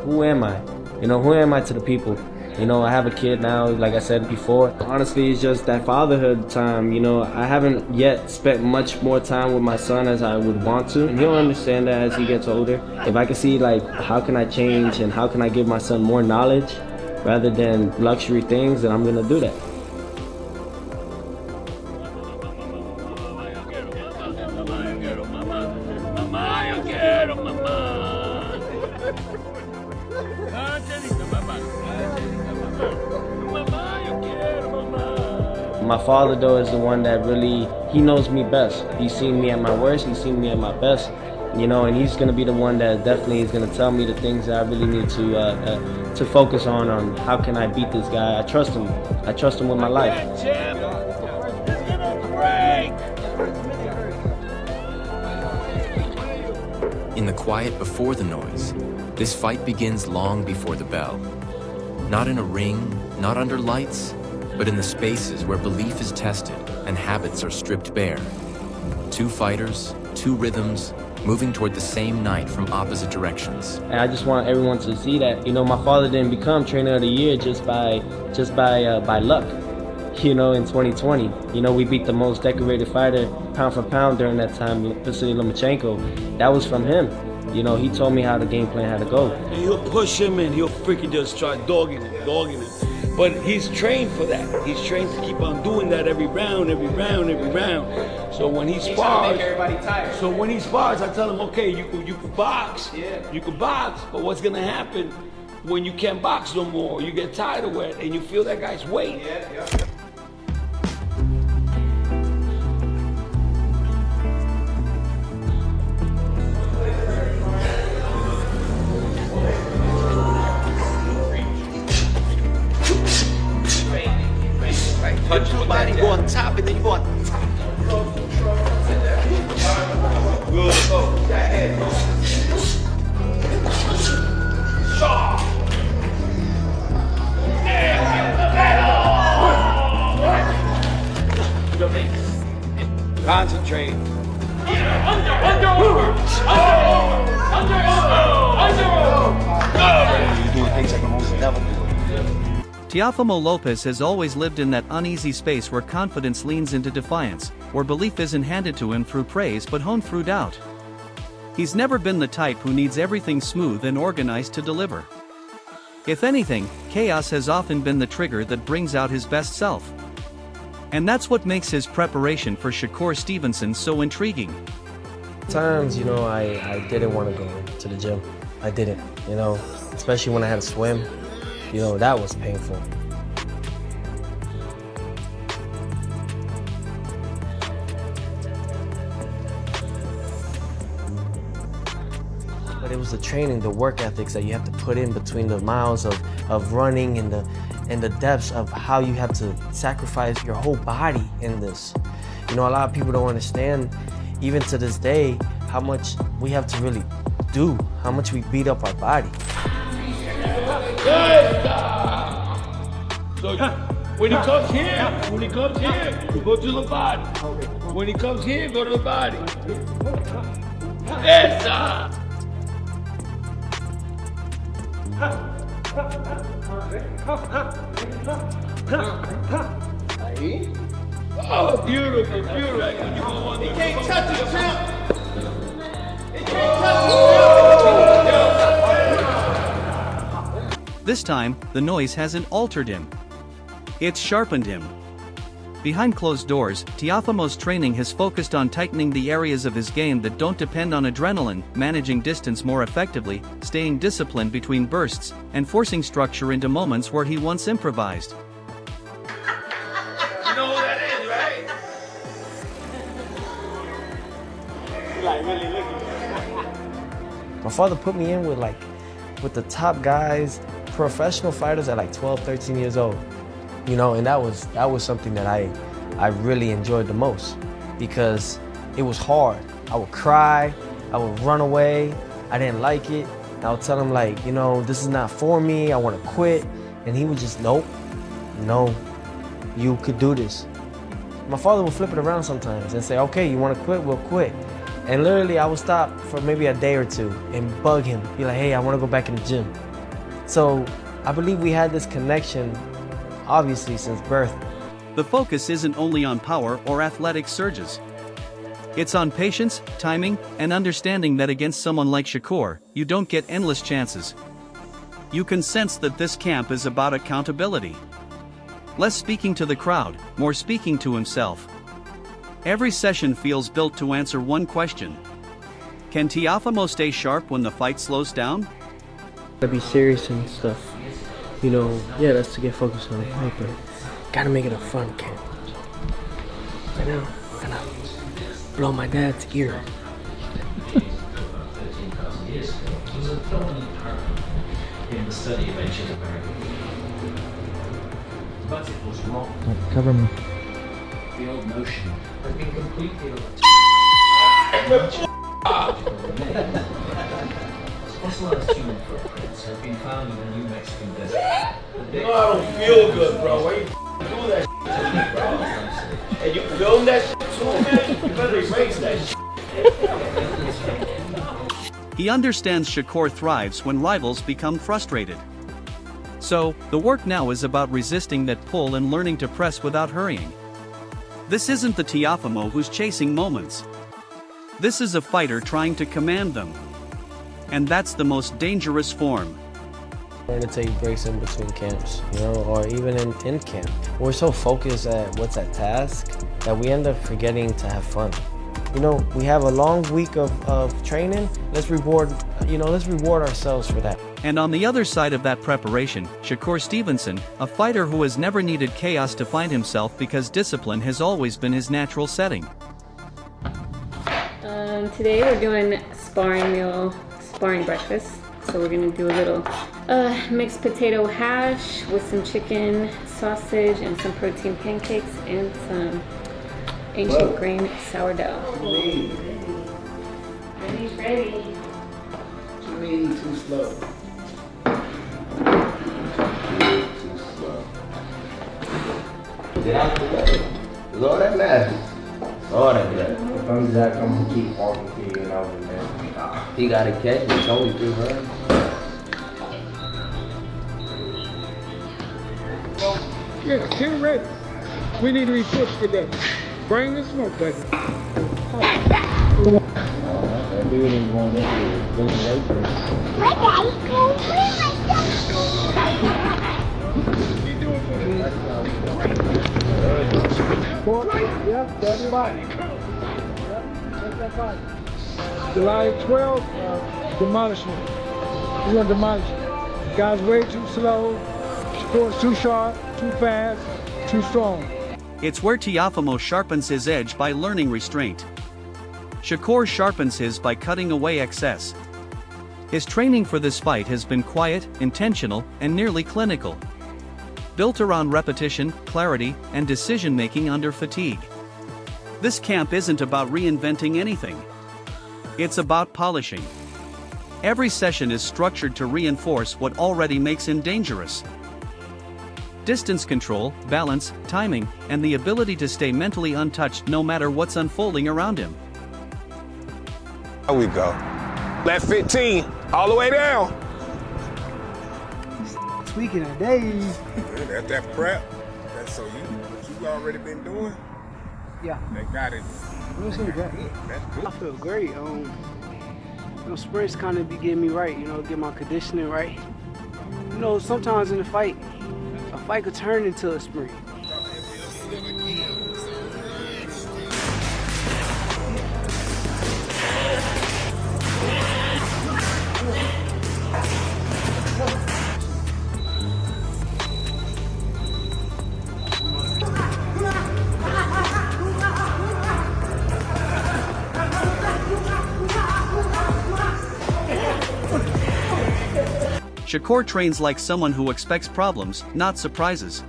who am I? You know, who am I to the people? You know, I have a kid now, like I said before. Honestly, it's just that fatherhood time. You know, I haven't yet spent much more time with my son as I would want to. And he'll understand that as he gets older. If I can see, like, how can I change and how can I give my son more knowledge rather than luxury things, then I'm gonna do that. My father, though, is the one that really, he knows me best. He's seen me at my worst, he's seen me at my best, you know, and he's gonna be the one that definitely is gonna tell me the things that I really need to focus on how can I beat this guy. I trust him with my life. In the quiet before the noise, this fight begins long before the bell. Not in a ring, not under lights, but in the spaces where belief is tested and habits are stripped bare. Two fighters, two rhythms, moving toward the same night from opposite directions. And I just want everyone to see that, you know, my father didn't become trainer of the year just by luck. You know, in 2020, you know, we beat the most decorated fighter pound for pound during that time, Vasily Lomachenko. That was from him. You know, he told me how the game plan had to go. And he'll push him and he'll freaking just try dogging him. But he's trained for that. He's trained to keep on doing that every round. So when he spars, I tell him, okay, you could box, you could box, but what's gonna happen when you can't box no more? You get tired of it and you feel that guy's weight. Touch your body, go on top, and then you go on top. Good. Concentrate. You're doing things like the most devil. Teofimo Lopez has always lived in that uneasy space where confidence leans into defiance, where belief isn't handed to him through praise but honed through doubt. He's never been the type who needs everything smooth and organized to deliver. If anything, chaos has often been the trigger that brings out his best self. And that's what makes his preparation for Shakur Stevenson so intriguing. Times, you know, I didn't want to go to the gym. I didn't, you know, especially when I had to swim. You know, that was painful. But it was the training, the work ethics that you have to put in between the miles of running and the depths of how you have to sacrifice your whole body in this. You know, a lot of people don't understand, even to this day, how much we have to really do, how much we beat up our body. So when he comes here, you go to the body. When he comes here, go to the body. Yes, sir. Oh, beautiful. He can't touch it, champ. He can't touch it. This time, the noise hasn't altered him. It's sharpened him. Behind closed doors, Teofimo's training has focused on tightening the areas of his game that don't depend on adrenaline, managing distance more effectively, staying disciplined between bursts, and forcing structure into moments where he once improvised. You know who that is, right? My father put me in with the top guys, professional fighters at like 12, 13 years old. You know, and that was something that I really enjoyed the most because it was hard. I would cry, I would run away, I didn't like it. I would tell him like, you know, this is not for me, I want to quit. And he would just, nope, no, you could do this. My father would flip it around sometimes and say, okay, you want to quit, we'll quit. And literally I would stop for maybe a day or two and bug him, be like, hey, I want to go back in the gym. So I believe we had this connection, obviously, since birth. The focus isn't only on power or athletic surges. It's on patience, timing, and understanding that against someone like Shakur, you don't get endless chances. You can sense that this camp is about accountability. Less speaking to the crowd, more speaking to himself. Every session feels built to answer one question. Can Teofimo stay sharp when the fight slows down? Gotta be serious and stuff. You know, yeah, that's to get focused on the fight, but gotta make it a fun camp. Right now, I'm gonna blow my dad's ear. In the study of ancient America. But it was wrong. Cover me. The old notion has been completely overturned. Fossilized human footprints have been found in the New Mexican desert. I don't feel good, bro. Why you do that to me, bro? And you film that too, man? You better erase that He understands Shakur thrives when rivals become frustrated. So, the work now is about resisting that pull and learning to press without hurrying. This isn't the Teofimo who's chasing moments. This is a fighter trying to command them. And that's the most dangerous form. Learn to take breaks in between camps, you know, or even in camp. We're so focused at what's at task that we end up forgetting to have fun. You know, we have a long week of training. Let's reward ourselves for that. And on the other side of that preparation, Shakur Stevenson, a fighter who has never needed chaos to find himself because discipline has always been his natural setting. Today we're doing sparring breakfast. So we're gonna do a little mixed potato hash with some chicken, sausage, and some protein pancakes and some ancient grain sourdough. Ready. Too slow. Get out the way. That's all that matters. That's all that matters. If I'm Zach, I'm gonna keep walking to you and over there. He got a catch, it's only 300. Yeah, get ready. We need to report for that. Bring the smoke back. That dude ain't going into it. Looking right for Yep, that's fine. July 12th, demolishment. We're gonna demolish it. Guys way too slow, Shakur's too sharp, too fast, too strong. It's where Teofimo sharpens his edge by learning restraint. Shakur sharpens his by cutting away excess. His training for this fight has been quiet, intentional, and nearly clinical. Built around repetition, clarity, and decision-making under fatigue. This camp isn't about reinventing anything. It's about polishing. Every session is structured to reinforce what already makes him dangerous. Distance control, balance, timing, and the ability to stay mentally untouched no matter what's unfolding around him. There we go. Left 15, all the way down. Tweaking a day. That's that prep. That's so what you already been doing. Yeah. They got it. That's good. That's good. I feel great. Sprints kind of be getting me right, get my conditioning right. Sometimes in a fight could turn into a sprint. Shakur trains like someone who expects problems, not surprises.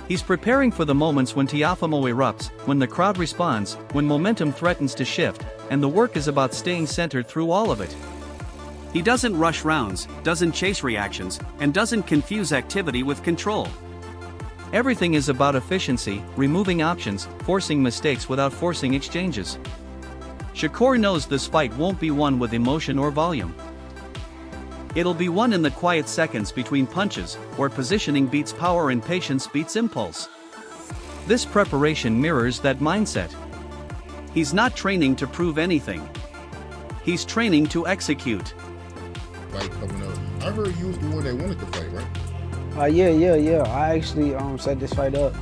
He's preparing for the moments when Teofimo erupts, when the crowd responds, when momentum threatens to shift, and the work is about staying centered through all of it. He doesn't rush rounds, doesn't chase reactions, and doesn't confuse activity with control. Everything is about efficiency, removing options, forcing mistakes without forcing exchanges. Shakur knows this fight won't be won with emotion or volume. It'll be won in the quiet seconds between punches, where positioning beats power and patience beats impulse. This preparation mirrors that mindset. He's not training to prove anything. He's training to execute. Like coming up, I heard you was the one that wanted to fight, right? Yeah. I actually set this fight up,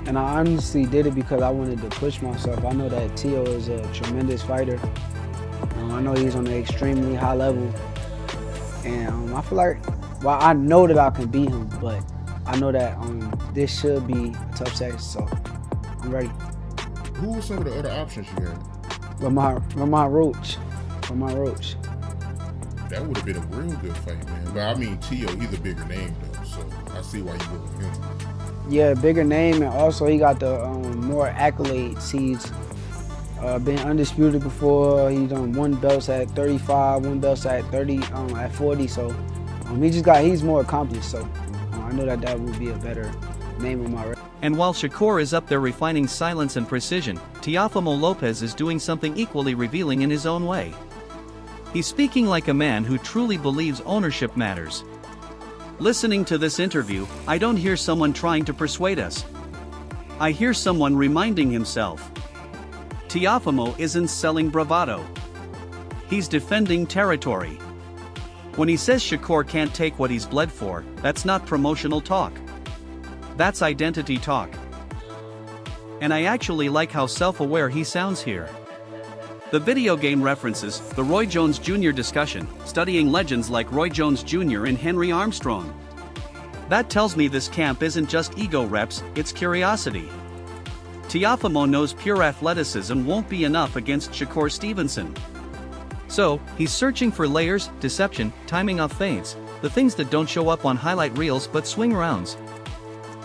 and I honestly did it because I wanted to push myself. I know that Teo is a tremendous fighter. I know he's on an extremely high level, and I feel like, well, I know that I can beat him, but I know that this should be a tough set, so I'm ready. Who were some of the other options you had? Lamont Roach. That would have been a real good fight, man. But I mean, Teo, he's a bigger name though, so I see why you went with him. Yeah, bigger name, and also he got the more accolades. He's been undisputed before. He's won belts at 35, won belts at 30, at 40. So he's more accomplished. So I know that would be a better name on my record. And while Shakur is up there refining silence and precision, Teofimo Lopez is doing something equally revealing in his own way. He's speaking like a man who truly believes ownership matters. Listening to this interview, I don't hear someone trying to persuade us. I hear someone reminding himself. Teofimo isn't selling bravado. He's defending territory. When he says Shakur can't take what he's bled for, that's not promotional talk. That's identity talk. And I actually like how self-aware he sounds here. The video game references the Roy Jones Jr. discussion, studying legends like Roy Jones Jr. and Henry Armstrong. That tells me this camp isn't just ego reps, it's curiosity. Teofimo knows pure athleticism won't be enough against Shakur Stevenson. So, he's searching for layers, deception, timing off feints, the things that don't show up on highlight reels but swing rounds.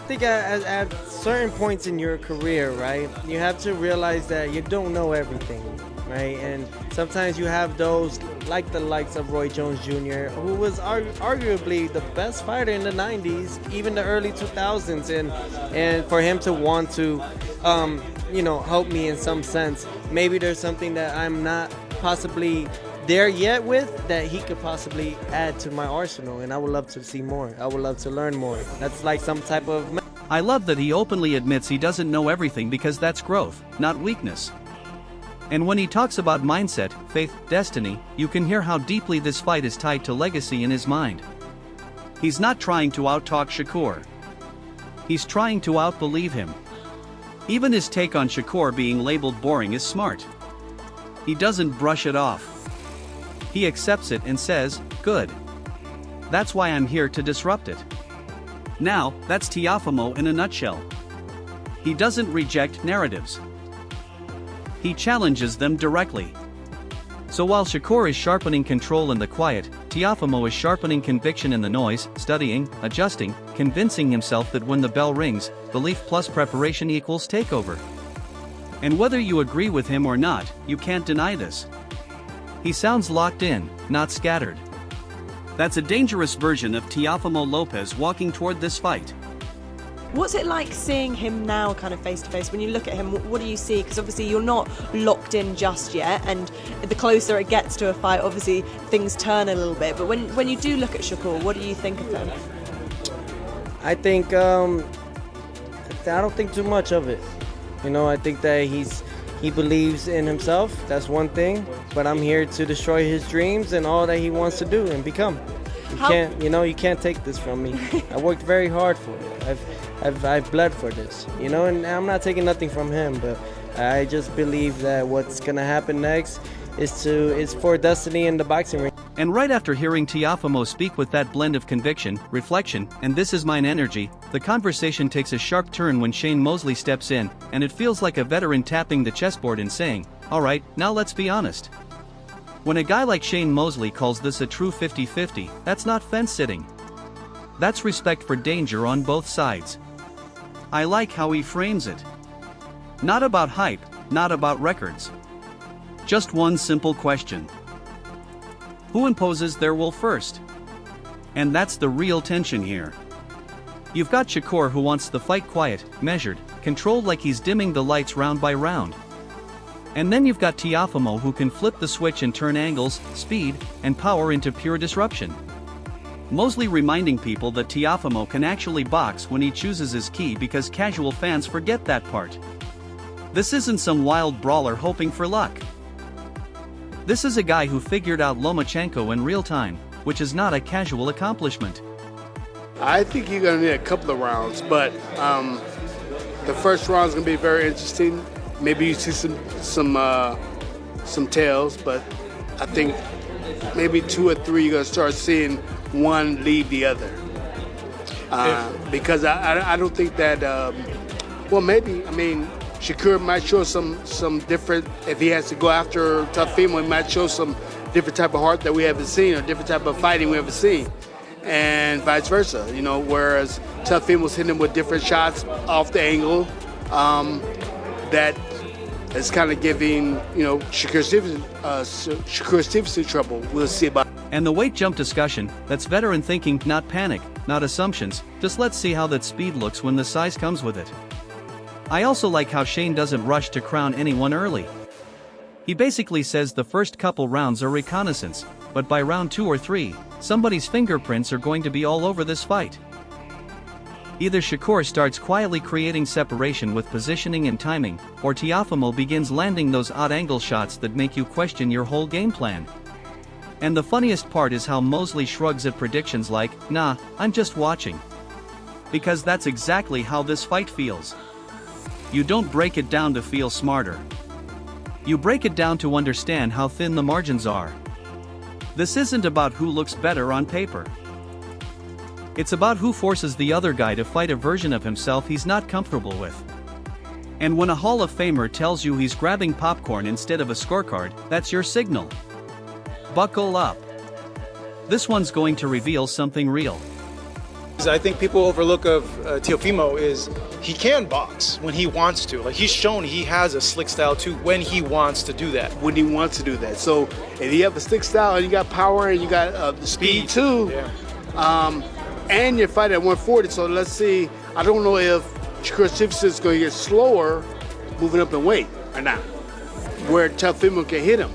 I think at certain points in your career, right, you have to realize that you don't know everything, right? And sometimes you have those, like the likes of Roy Jones Jr., who was arguably the best fighter in the 90s, even the early 2000s, and for him to want to, help me in some sense, maybe there's something that I'm not possibly there yet with that he could possibly add to my arsenal, and I would love to see more. I would love to learn more. That's like some type of... I love that he openly admits he doesn't know everything because that's growth, not weakness. And when he talks about mindset, faith, destiny, you can hear how deeply this fight is tied to legacy in his mind. He's not trying to out-talk Shakur. He's trying to out-believe him. Even his take on Shakur being labeled boring is smart. He doesn't brush it off. He accepts it and says, good. That's why I'm here to disrupt it. Now, that's Teofimo in a nutshell. He doesn't reject narratives. He challenges them directly. So while Shakur is sharpening control in the quiet, Teofimo is sharpening conviction in the noise, studying, adjusting, convincing himself that when the bell rings, belief plus preparation equals takeover. And whether you agree with him or not, you can't deny this. He sounds locked in, not scattered. That's a dangerous version of Teofimo Lopez walking toward this fight. What's it like seeing him now kind of face to face? When you look at him, what do you see? Because obviously you're not locked in just yet, and the closer it gets to a fight, obviously things turn a little bit. But when you do look at Shakur, what do you think of him? I think, I don't think too much of it. I think that he believes in himself, that's one thing, but I'm here to destroy his dreams and all that he wants to do and become. You can't take this from me. I worked very hard for it. I've bled for this, and I'm not taking nothing from him, but I just believe that what's gonna happen next is for destiny in the boxing ring. And right after hearing Teofimo speak with that blend of conviction, reflection, and this is mine energy, the conversation takes a sharp turn when Shane Mosley steps in, and it feels like a veteran tapping the chessboard and saying, alright, now let's be honest. When a guy like Shane Mosley calls this a true 50-50, that's not fence-sitting. That's respect for danger on both sides. I like how he frames it. Not about hype, not about records. Just one simple question. Who imposes their will first? And that's the real tension here. You've got Shakur who wants the fight quiet, measured, controlled like he's dimming the lights round by round. And then you've got Teofimo, who can flip the switch and turn angles, speed, and power into pure disruption. Mosley reminding people that Teofimo can actually box when he chooses his key, because casual fans forget that part. This isn't some wild brawler hoping for luck. This is a guy who figured out Lomachenko in real time, which is not a casual accomplishment. I think you're going to need a couple of rounds, but the first round is going to be very interesting. Maybe you see some tails, but I think maybe 2 or 3 you're going to start seeing one lead the other. Because I don't think that, well, maybe, I mean, Shakur might show some different, if he has to go after Teofimo, he might show some different type of heart that we haven't seen, or different type of fighting we haven't seen, and vice versa, you know, whereas Teofimo's hitting him with different shots off the angle, that is kind of giving, you know, Shakur Stevenson trouble. We'll see about. And the weight jump discussion, that's veteran thinking, not panic, not assumptions, just let's see how that speed looks when the size comes with it. I also like how Shane doesn't rush to crown anyone early. He basically says the first couple rounds are reconnaissance, but by round 2 or 3, somebody's fingerprints are going to be all over this fight. Either Shakur starts quietly creating separation with positioning and timing, or Teofimo begins landing those odd angle shots that make you question your whole game plan. And the funniest part is how Mosley shrugs at predictions like, nah, I'm just watching. Because that's exactly how this fight feels. You don't break it down to feel smarter. You break it down to understand how thin the margins are. This isn't about who looks better on paper. It's about who forces the other guy to fight a version of himself he's not comfortable with. And when a Hall of Famer tells you he's grabbing popcorn instead of a scorecard, that's your signal. Buckle up. This one's going to reveal something real. I think people overlook of Teofimo is he can box when he wants to. Like, he's shown he has a slick style too when he wants to do that. When he wants to do that. So if you have a slick style and you got power and you got the speed too, and you're fighting at 140, so let's see, I don't know if Shakur Stevenson is going to get slower moving up in weight or not, where Teofimo can hit him.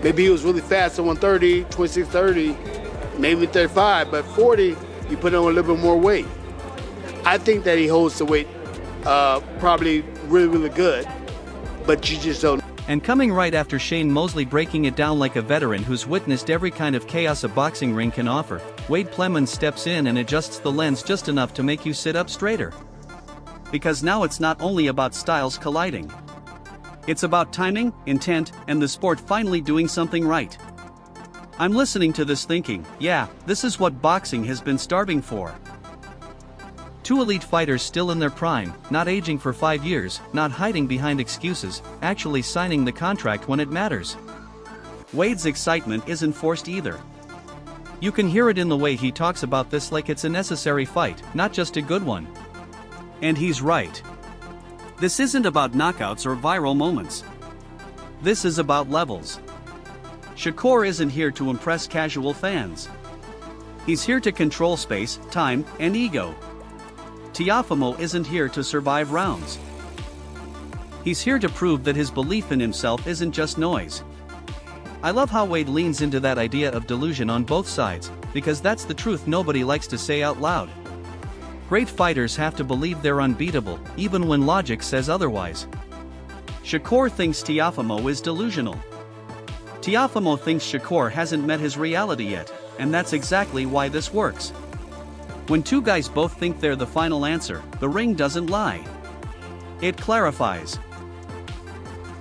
Maybe he was really fast at 130, 26-30, maybe 35, but 40, you put on a little bit more weight. I think that he holds the weight probably really, really good, but you just don't. And coming right after Shane Mosley breaking it down like a veteran who's witnessed every kind of chaos a boxing ring can offer, Wade Plemons steps in and adjusts the lens just enough to make you sit up straighter. Because now it's not only about styles colliding. It's about timing, intent, and the sport finally doing something right. I'm listening to this thinking, yeah, this is what boxing has been starving for. 2 elite fighters still in their prime, not aging for 5 years, not hiding behind excuses, actually signing the contract when it matters. Wade's excitement isn't forced either. You can hear it in the way he talks about this like it's a necessary fight, not just a good one. And he's right. This isn't about knockouts or viral moments. This is about levels. Shakur isn't here to impress casual fans. He's here to control space, time, and ego. Teofimo isn't here to survive rounds. He's here to prove that his belief in himself isn't just noise. I love how Wade leans into that idea of delusion on both sides, because that's the truth nobody likes to say out loud. Great fighters have to believe they're unbeatable, even when logic says otherwise. Shakur thinks Teofimo is delusional. Teofimo thinks Shakur hasn't met his reality yet, and that's exactly why this works. When 2 guys both think they're the final answer, the ring doesn't lie. It clarifies.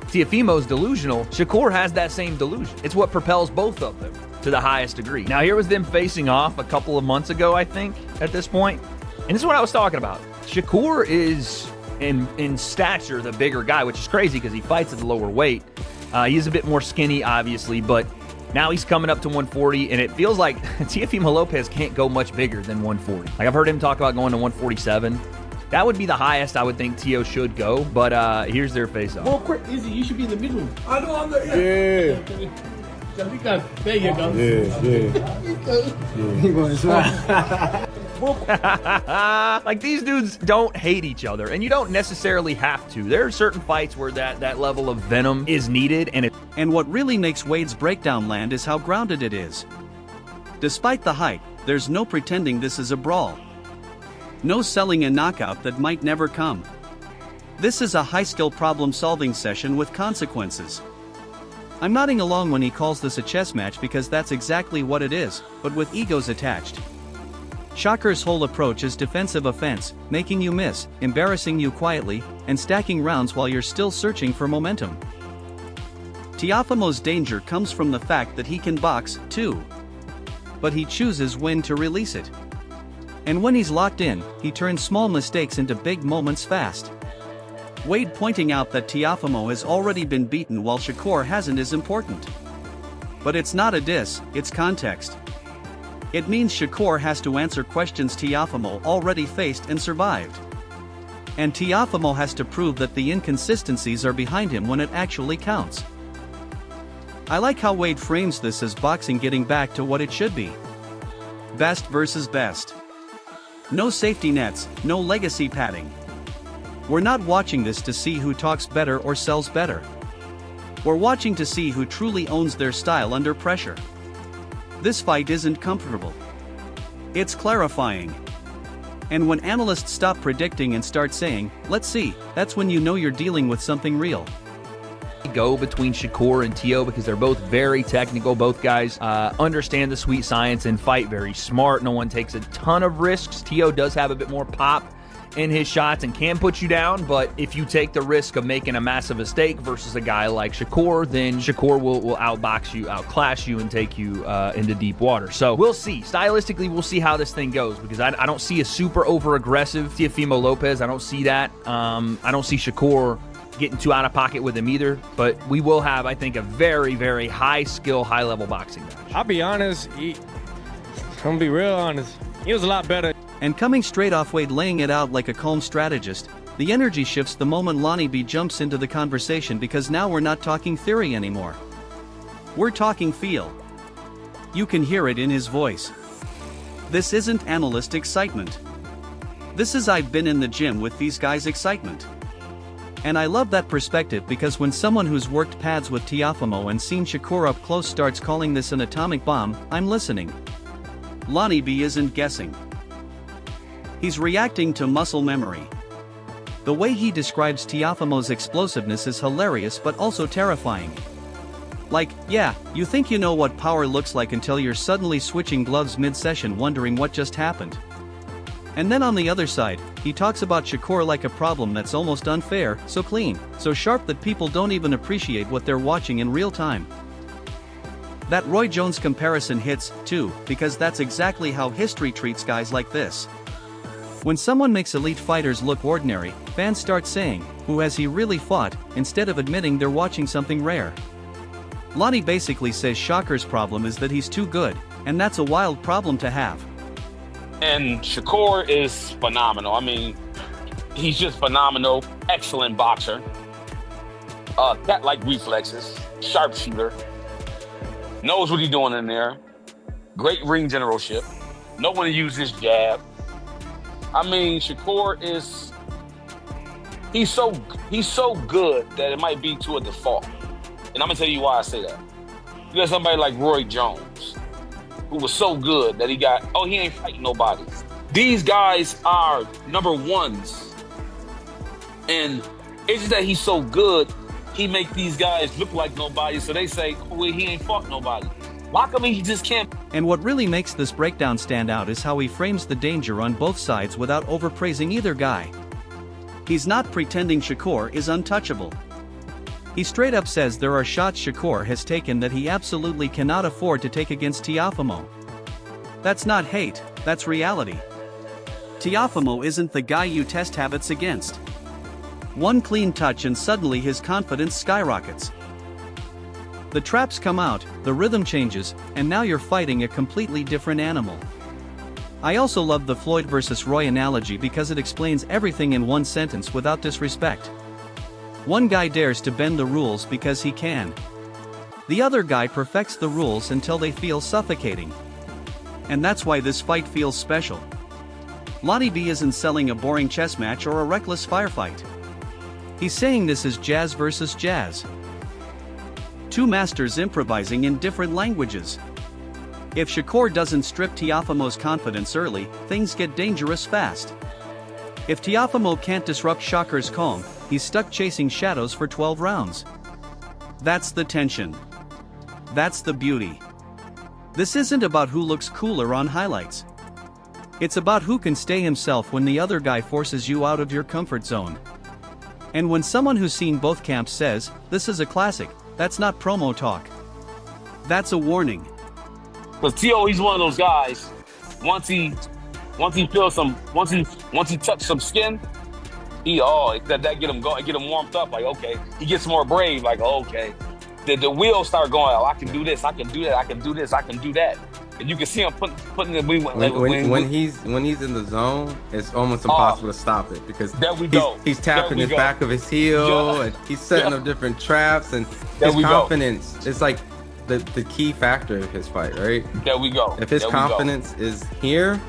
Teofimo's delusional, Shakur has that same delusion. It's what propels both of them to the highest degree. Now here was them facing off a couple of months ago, I think, at this point. And this is what I was talking about. Shakur is, in stature, the bigger guy, which is crazy because he fights at the lower weight. He's a bit more skinny, obviously, but now he's coming up to 140, and it feels like Teofimo Lopez can't go much bigger than 140. Like, I've heard him talk about going to 147. That would be the highest I would think Teo should go, but here's their face-off. Well, quick, Izzy, you should be in the middle. I know I'm there. Yeah. There you go. Yeah. He going to Like, these dudes don't hate each other, and you don't necessarily have to. There are certain fights where that level of venom is needed, and what really makes Wade's breakdown land is how grounded it is. Despite the hype, there's no pretending this is a brawl. No selling a knockout that might never come. This is a high-skill problem-solving session with consequences. I'm nodding along when he calls this a chess match because that's exactly what it is, but with egos attached. Shakur's whole approach is defensive offense, making you miss, embarrassing you quietly, and stacking rounds while you're still searching for momentum. Teofimo's danger comes from the fact that he can box, too. But he chooses when to release it. And when he's locked in, he turns small mistakes into big moments fast. Wade pointing out that Teofimo has already been beaten while Shakur hasn't is important. But it's not a diss, it's context. It means Shakur has to answer questions Teofimo already faced and survived. And Teofimo has to prove that the inconsistencies are behind him when it actually counts. I like how Wade frames this as boxing getting back to what it should be. Best versus best. No safety nets, no legacy padding. We're not watching this to see who talks better or sells better. We're watching to see who truly owns their style under pressure. This fight isn't comfortable. It's clarifying. And when analysts stop predicting and start saying, "Let's see," that's when you know you're dealing with something real. Go between Shakur and Teo because they're both very technical. Both guys understand the sweet science and fight very smart. No one takes a ton of risks. Teo does have a bit more pop in his shots and can put you down, but if you take the risk of making a massive mistake versus a guy like Shakur, then Shakur will outbox you, outclass you, and take you into deep water. So we'll see. Stylistically, we'll see how this thing goes because I don't see a super over-aggressive Teofimo Lopez. I don't see that. I don't see Shakur getting too out of pocket with him either, but we will have, I think, a very, very high-skill, high-level boxing match. I'll be honest, I'm gonna be real honest, he was a lot better. And coming straight off Wade laying it out like a calm strategist, the energy shifts the moment Lonnie B jumps into the conversation because now we're not talking theory anymore. We're talking feel. You can hear it in his voice. This isn't analyst excitement. This is I've been in the gym with these guys excitement. And I love that perspective because when someone who's worked pads with Teofimo and seen Shakur up close starts calling this an atomic bomb, I'm listening. Lonnie B isn't guessing. He's reacting to muscle memory. The way he describes Teofimo's explosiveness is hilarious but also terrifying. Like, yeah, you think you know what power looks like until you're suddenly switching gloves mid-session wondering what just happened. And then on the other side, he talks about Shakur like a problem that's almost unfair, so clean, so sharp that people don't even appreciate what they're watching in real time. That Roy Jones comparison hits, too, because that's exactly how history treats guys like this. When someone makes elite fighters look ordinary, fans start saying, "Who has he really fought?" instead of admitting they're watching something rare. Lonnie basically says Shakur's problem is that he's too good, and that's a wild problem to have. And Shakur is phenomenal. I mean, he's just phenomenal. Excellent boxer. Cat-like reflexes. Sharpshooter. Knows what he's doing in there. Great ring generalship. Know when to use his jab. I mean, Shakur is... He's so good that it might be to a default. And I'm going to tell you why I say that. You got somebody like Roy Jones, who was so good that he ain't fighting nobody. These guys are number ones. And it's just that he's so good, he make these guys look like nobody, so they say, "Oh, well, he ain't fought nobody." Why come he just can't? And what really makes this breakdown stand out is how he frames the danger on both sides without overpraising either guy. He's not pretending Shakur is untouchable. He straight up says there are shots Shakur has taken that he absolutely cannot afford to take against Teofimo. That's not hate, that's reality. Teofimo isn't the guy you test habits against. One clean touch and suddenly his confidence skyrockets. The traps come out, the rhythm changes, and now you're fighting a completely different animal. I also love the Floyd versus Roy analogy because it explains everything in one sentence without disrespect. One guy dares to bend the rules because he can. The other guy perfects the rules until they feel suffocating. And that's why this fight feels special. Lonnie B isn't selling a boring chess match or a reckless firefight. He's saying this is jazz versus jazz. Two masters improvising in different languages. If Shakur doesn't strip Teofimo's confidence early, things get dangerous fast. If Teofimo can't disrupt Shakur's calm, he's stuck chasing shadows for 12 rounds. That's the tension. That's the beauty. This isn't about who looks cooler on highlights. It's about who can stay himself when the other guy forces you out of your comfort zone. And when someone who's seen both camps says, "This is a classic," that's not promo talk. That's a warning. Because Tio, he's one of those guys. Once he feels once he touches some skin, that get him going, get him warmed up. Like, okay, he gets more brave. Like, okay, the wheels start going. Oh, I can do this. I can do that. I can do this. I can do that. And you can see him putting the when he's in the zone, it's almost impossible to stop it because he's tapping his back of his heel and he's setting up different traps and his confidence is like the key factor of his fight, right? There we go. If his confidence is here,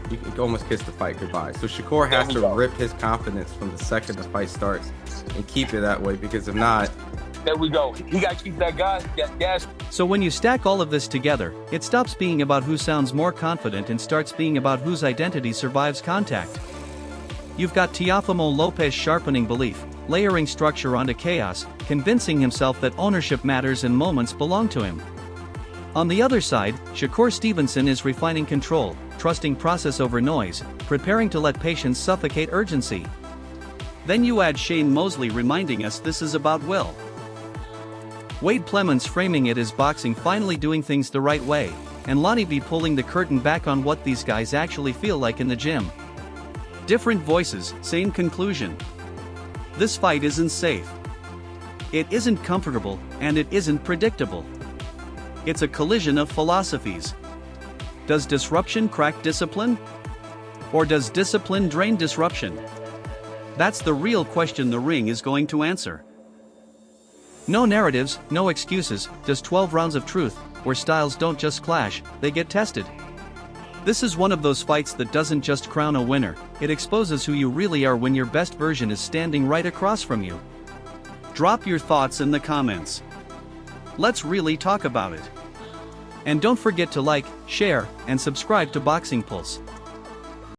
you can almost kiss the fight goodbye. So Shakur has to rip his confidence from the second the fight starts and keep it that way, because if not, there we go. He got to keep that gas. So when you stack all of this together, it stops being about who sounds more confident and starts being about whose identity survives contact. You've got Teofimo Lopez sharpening belief, layering structure onto chaos, convincing himself that ownership matters and moments belong to him. On the other side, Shakur Stevenson is refining control, trusting process over noise, preparing to let patience suffocate urgency. Then you add Shane Mosley reminding us this is about will. Wade Plemons framing it as boxing finally doing things the right way, and Lonnie B pulling the curtain back on what these guys actually feel like in the gym. Different voices, same conclusion. This fight isn't safe. It isn't comfortable, and it isn't predictable. It's a collision of philosophies. Does disruption crack discipline? Or does discipline drain disruption? That's the real question the ring is going to answer. No narratives, no excuses, just 12 rounds of truth, where styles don't just clash, they get tested. This is one of those fights that doesn't just crown a winner, it exposes who you really are when your best version is standing right across from you. Drop your thoughts in the comments. Let's really talk about it. And don't forget to like, share, and subscribe to Boxing Pulse.